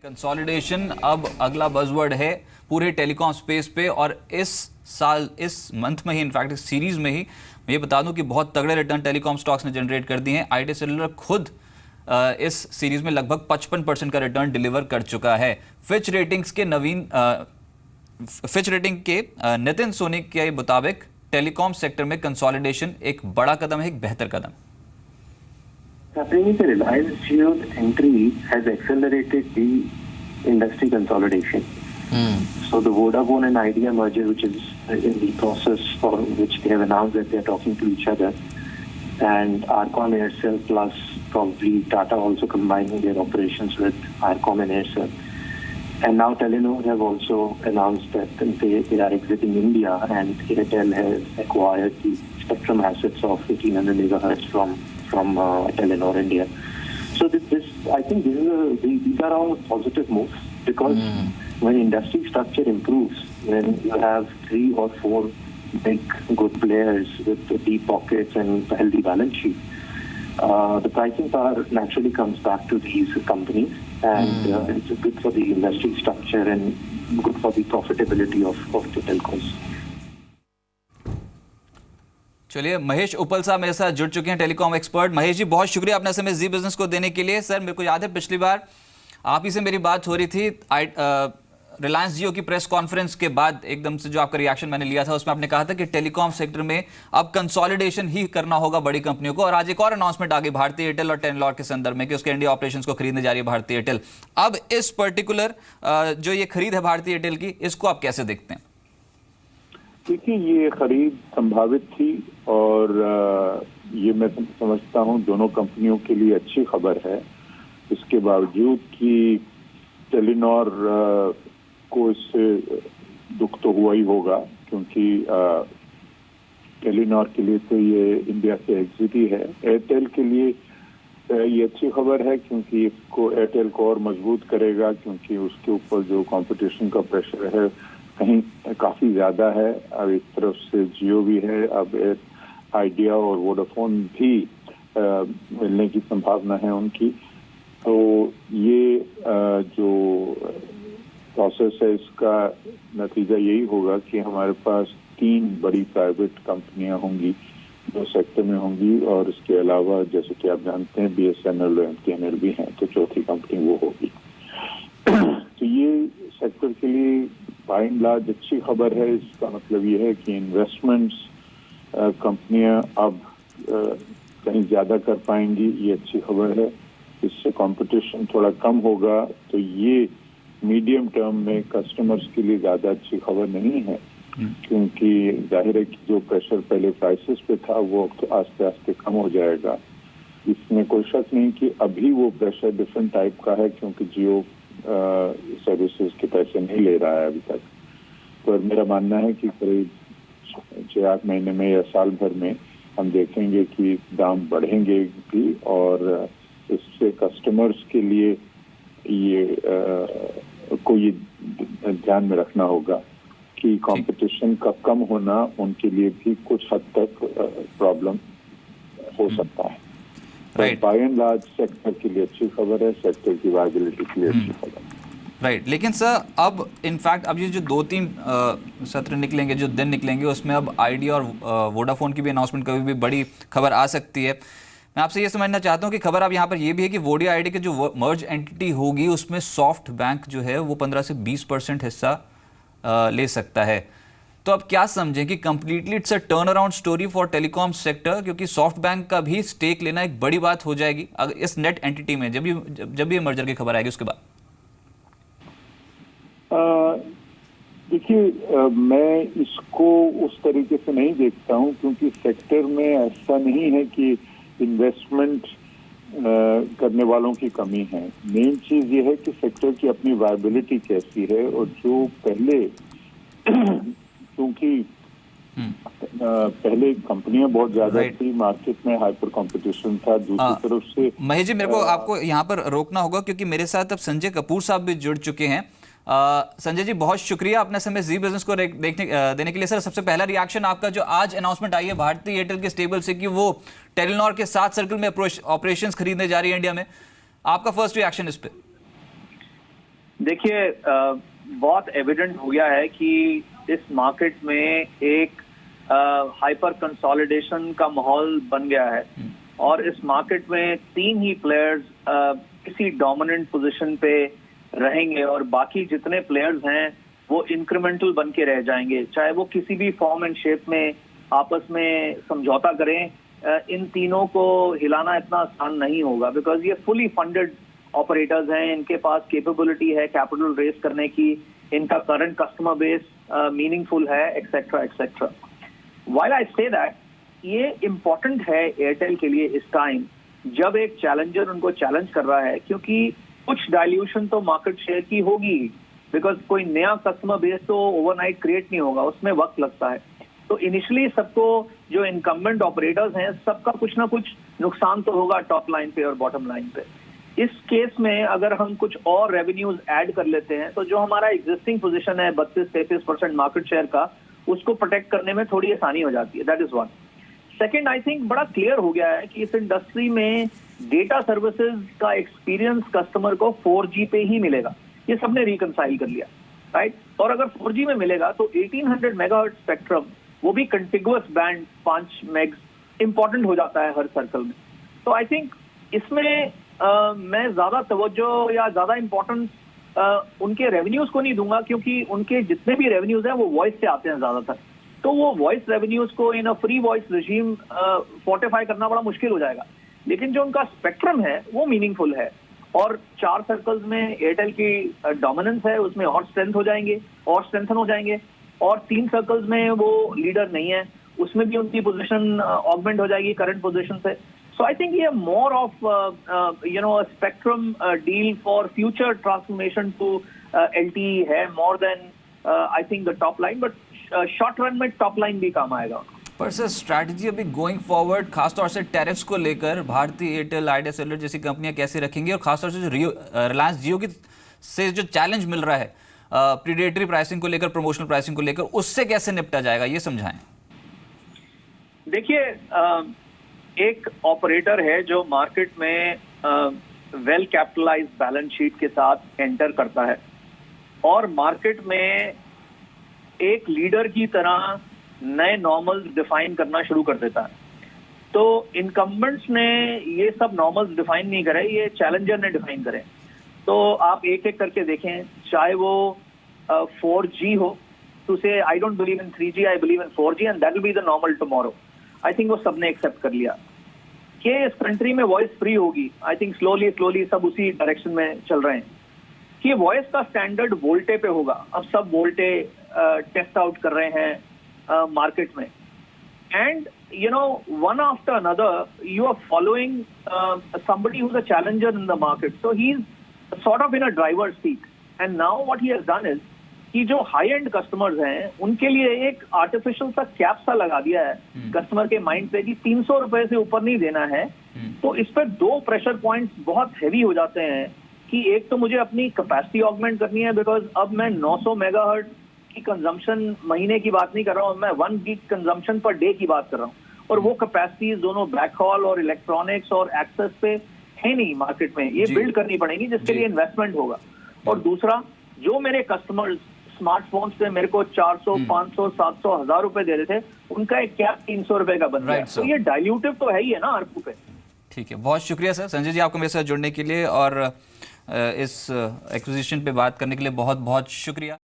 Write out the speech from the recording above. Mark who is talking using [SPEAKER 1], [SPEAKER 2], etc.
[SPEAKER 1] Consolidation अब अगला buzzword है पूरे टेलीकॉम स्पेस पे। और इस साल इस मंथ में ही, इनफैक्ट इस सीरीज में ही मैं ये बता दूं कि बहुत तगड़े रिटर्न टेलीकॉम स्टॉक्स ने जनरेट कर दिए हैं। आईटी सेलुलर खुद इस सीरीज में लगभग 55% का रिटर्न डिलीवर कर चुका है। फिच रेटिंग के नितिन सोनी के मुताबिक टेलीकॉम सेक्टर में कंसोलिडेशन एक बड़ा कदम है, एक बेहतर कदम।
[SPEAKER 2] The Reliance Jio's entry has accelerated the industry consolidation. So the Vodafone and Idea merger, which is in the process for which they have announced that they are talking to each other, and Arcom Aircel plus probably Tata also combining their operations with Arcom and Aircel. And now Telenor have also announced that they are exiting India, and Airtel has acquired the spectrum assets of 1800 megahertz from Telenor India. So I think these are all positive moves, because when industry structure improves, when you have 3 or 4 big good players with deep pockets and healthy balance sheet, the pricing power naturally comes back to these companies, and it's good for the industry structure and good for the profitability of the telcos.
[SPEAKER 1] चलिए, महेश उपल साहब मेरे साथ जुड़ चुके हैं, telecom expert. Mahesh ji, बहुत शुक्रिया अपना समय जी बिजनेस को देने के लिए। सर, मेरे को याद है पिछली बार आप ही से मेरी बात हो रही थी रिलायंस जियो की प्रेस कॉन्फ्रेंस के बाद, एकदम से जो आपका रिएक्शन मैंने लिया था उसमें आपने कहा था कि टेलीकॉम सेक्टर में अब कंसोलिडेशन ही करना होगा बड़ी कंपनियों को। और आज एक और अनाउंसमेंट आ गई भारतीय एयरटेल और टेलीनॉर के संदर्भ में कि उसके इंडिया ऑपरेशंस को खरीदने जा रही है भारतीय एयरटेल। अब इस पर्टिकुलर जो ये खरीद है भारतीय एयरटेल की, इसको आप कैसे देखते हैं?
[SPEAKER 3] देखिए, ये खरीद संभावित थी और ये मैं समझता हूँ दोनों कंपनियों के लिए अच्छी खबर है। इसके बावजूद कि टेलीनॉर को इससे दुख तो हुआ ही होगा, क्योंकि टेलीनॉर के लिए तो ये इंडिया से एग्जिट ही है। एयरटेल के लिए ये अच्छी खबर है, क्योंकि इसको एयरटेल को और मजबूत करेगा, क्योंकि उसके ऊपर जो कंपटीशन का प्रेशर है कहीं काफी ज्यादा है। अब एक तरफ से जियो भी है, अब आइडिया और वोडाफोन भी मिलने की संभावना है उनकी। तो ये जो प्रोसेस है, इसका नतीजा यही होगा कि हमारे पास 3 बड़ी प्राइवेट कंपनियां होंगी जो सेक्टर में होंगी, और इसके अलावा जैसे कि आप जानते हैं BSNL और MTNL भी हैं, तो चौथी कंपनी वो होगी। तो ये सेक्टर के लिए बाय एंड लार्ज अच्छी खबर है। इसका मतलब ये है कि इन्वेस्टमेंट्स कंपनियां अब कहीं ज्यादा कर पाएंगी, ये अच्छी खबर है। इससे कंपटीशन थोड़ा कम होगा, तो ये मीडियम टर्म में कस्टमर्स के लिए ज्यादा अच्छी खबर नहीं है, क्योंकि जाहिर है कि जो प्रेशर पहले प्राइसेस पे था वो तो आस्ते आस्ते कम हो जाएगा। इसमें कोई शक नहीं कि अभी वो प्रेशर डिफरेंट टाइप का है, क्योंकि जियो सर्विसेज के पैसे नहीं ले रहा है अभी तक। पर मेरा मानना है कि करीब 6-8 महीने में या साल भर में हम देखेंगे कि दाम बढ़ेंगे भी, और इससे कस्टमर्स के लिए को ये ध्यान में रखना होगा कि कंपटीशन का कम होना उनके लिए भी कुछ हद तक प्रॉब्लम हो सकता है। Right, by and large sector के लिए अच्छी खबर है, सेक्टर की वायबिलिटी के लिए अच्छी खबर है।
[SPEAKER 1] राइट, लेकिन सर अब इनफैक्ट अब ये जो 2-3 सत्र निकलेंगे, जो दिन निकलेंगे, उसमें अब आइडिया और वोडाफोन की भी अनाउंसमेंट कभी भी बड़ी खबर आ सकती है। मैं आपसे ये समझना चाहता हूँ कि खबर अब यहाँ पर ये भी है कि वोडिया आईडी की जो मर्ज एंटिटी होगी उसमें सॉफ्ट बैंक जो है वो 15 से 20% हिस्सा ले सकता है। तो अब क्या समझें कि completely it's a turn around story for telecom sector, क्योंकि सॉफ्ट बैंक का भी स्टेक लेना एक बड़ी बात हो जाएगी अगर इस नेट एंटिटी में जब भी मर्जर की खबर आएगी उसके बाद।
[SPEAKER 3] देखिए, मैं इसको उस तरीके से नहीं देखता हूं, क्योंकि सेक्टर में ऐसा नहीं है कि इन्वेस्टमेंट करने वालों की कमी है। मेन चीज ये है कि सेक्टर की अपनी वायबिलिटी कैसी है, और जो पहले क्योंकि पहले कंपनियां बहुत ज्यादा थी, मार्केट में हाइपर कंपटीशन था। दूसरी तरफ से
[SPEAKER 1] महेश जी, मेरे को आपको यहाँ पर रोकना होगा, क्योंकि मेरे साथ अब संजय कपूर साहब भी जुड़ चुके हैं। संजय जी, बहुत शुक्रिया अपने समय जी बिजनेस को देने के लिए। सर, सबसे पहला रिएक्शन आपका, जो आज अनाउंसमेंट आई है भारतीय एयरटेल के स्टेबल से कि वो टेलीनॉर के 7 सर्कल में ऑपरेशंस खरीदने जा रही है इंडिया में, आपका फर्स्ट रिएक्शन इस पे?
[SPEAKER 4] देखिए, बहुत एविडेंट हो गया है कि इस मार्केट में एक हाइपर कंसोलिडेशन का माहौल बन गया है और इस मार्केट में 3 ही प्लेयर्स किसी डोमिनेंट पोजीशन पे रहेंगे और बाकी जितने प्लेयर्स हैं वो इंक्रीमेंटल बन के रह जाएंगे, चाहे वो किसी भी फॉर्म एंड शेप में आपस में समझौता करें। इन तीनों को हिलाना इतना आसान नहीं होगा बिकॉज ये फुली फंडेड ऑपरेटर्स हैं, इनके पास कैपेबिलिटी है कैपिटल रेज करने की, इनका करंट कस्टमर बेस मीनिंगफुल है, etcetera etcetera. While I say that, ये इम्पोर्टेंट है एयरटेल के लिए इस टाइम जब एक चैलेंजर उनको चैलेंज कर रहा है, क्योंकि कुछ डाइल्यूशन तो मार्केट शेयर की होगी बिकॉज कोई नया कस्टमर बेस तो ओवरनाइट क्रिएट नहीं होगा, उसमें वक्त लगता है। तो इनिशियली सबको, जो इनकम्बेंट ऑपरेटर्स हैं, सबका कुछ ना कुछ नुकसान तो होगा टॉप लाइन पे और बॉटम लाइन पे। इस केस में अगर हम कुछ और रेवेन्यूज ऐड कर लेते हैं तो जो हमारा एग्जिस्टिंग पोजीशन है 32-33% मार्केट शेयर का, उसको प्रोटेक्ट करने में थोड़ी आसानी हो जाती है। That is one. Second, I think बड़ा क्लियर हो गया है कि इस इंडस्ट्री में डेटा सर्विसेज का एक्सपीरियंस कस्टमर को 4G पे ही मिलेगा, ये सबने रिकंसाइल कर लिया, राइट। और अगर 4G में मिलेगा तो 1800 मेगाहर्ट्ज स्पेक्ट्रम, वो भी कंटिगुअस बैंड 5 मेग्स, इंपॉर्टेंट हो जाता है हर सर्कल में। तो आई थिंक इसमें मैं ज्यादा तवज्जो या ज्यादा इंपॉर्टेंस उनके रेवेन्यूज को नहीं दूंगा, क्योंकि उनके जितने भी रेवेन्यूज हैं वो वॉइस से आते हैं ज्यादातर। तो वो वॉइस रेवेन्यूज को in a free voice regime fortify करना बड़ा मुश्किल हो जाएगा। लेकिन जो उनका स्पेक्ट्रम है वो मीनिंगफुल है और 4 सर्कल्स में एयरटेल की डोमिनेंस है, उसमें और स्ट्रेंथ हो जाएंगे और स्ट्रेंथन हो जाएंगे। और 3 सर्कल्स में वो लीडर नहीं है, उसमें भी उनकी पोजीशन ऑगमेंट हो जाएगी करंट पोजीशन से। So I think ये more of a spectrum deal for future transformation to LTE है, more than I think the top line, but short run में top line भी काम आएगा।
[SPEAKER 1] पर सर, स्ट्रैटेजी अभी गोइंग फॉरवर्ड खासतौर से टैरिफ्स को लेकर भारतीय एयरटेल, आइडिया सेलुलर जैसी कंपनियां कैसे रखेंगी, और खासतौर से जो रिलायंस जियो की से जो चैलेंज मिल रहा है प्रीडेटरी प्राइसिंग को लेकर, प्रमोशनल प्राइसिंग को लेकर, उससे कैसे निपटा जाएगा, ये समझाएं।
[SPEAKER 4] देखिए, एक ऑपरेटर है जो मार्केट में वेल कैपिटलाइज्ड बैलेंस शीट के साथ एंटर करता है और मार्केट में एक लीडर की तरह नए नॉर्मल्स डिफाइन करना शुरू कर देता है। तो इनकम्बेंट्स ने ये सब नॉर्मल्स डिफाइन नहीं करे, ये चैलेंजर ने डिफाइन करे। तो आप एक एक करके देखें, चाहे वो 4G हो, तो से I don't believe in 3G, I believe in 4G and that will be the normal tomorrow. I think वो सबने एक्सेप्ट कर लिया कि इस कंट्री में वॉइस फ्री होगी। आई थिंक स्लोली सब उसी डायरेक्शन में चल रहे हैं कि वॉइस का स्टैंडर्ड वोल्टे पे होगा। अब सब वोल्टे टेस्ट आउट कर रहे हैं मार्केट में, and one after another you are following somebody who's a challenger in the market, so he's sort of in a driver's seat, and now what he has done is कि जो high and customers हैं उनके लिए एक artificial सा cap सा लगा दिया है कस्टमर के माइंड पे कि 300 रुपए से ऊपर नहीं देना है। तो इस पर 2 प्रेशर पॉइंट्स बहुत हैवी हो जाते हैं कि एक तो मुझे अपनी कैपेसिटी ऑगमेंट करनी है, बिकॉज अब मैं 900 मेगाहर्ट्ज की कंजम्पशन महीने की बात नहीं कर रहा हूँ, मैं 1 गीग कंजम्पशन पर डे की बात कर रहा हूँ, और वो कैपेसिटीज दोनों बैकहॉल और इलेक्ट्रॉनिक्स और एक्सेस पे है नहीं मार्केट में, ये बिल्ड करनी पड़ेगी जिसके लिए इन्वेस्टमेंट होगा। और दूसरा, जो मेरे कस्टमर्स स्मार्टफोन्स पे मेरे को 400, 500, 700, 1000 रुपए दे रहे थे, उनका एक कैप 300 रुपए का बन गया। तो ये डाइल्यूटिव तो है ही है ना आरपू पे।
[SPEAKER 1] ठीक है, बहुत शुक्रिया सर, संजय जी, आपको मेरे साथ जुड़ने के लिए और इस एक्विजिशन पे बात करने के लिए बहुत बहुत शुक्रिया।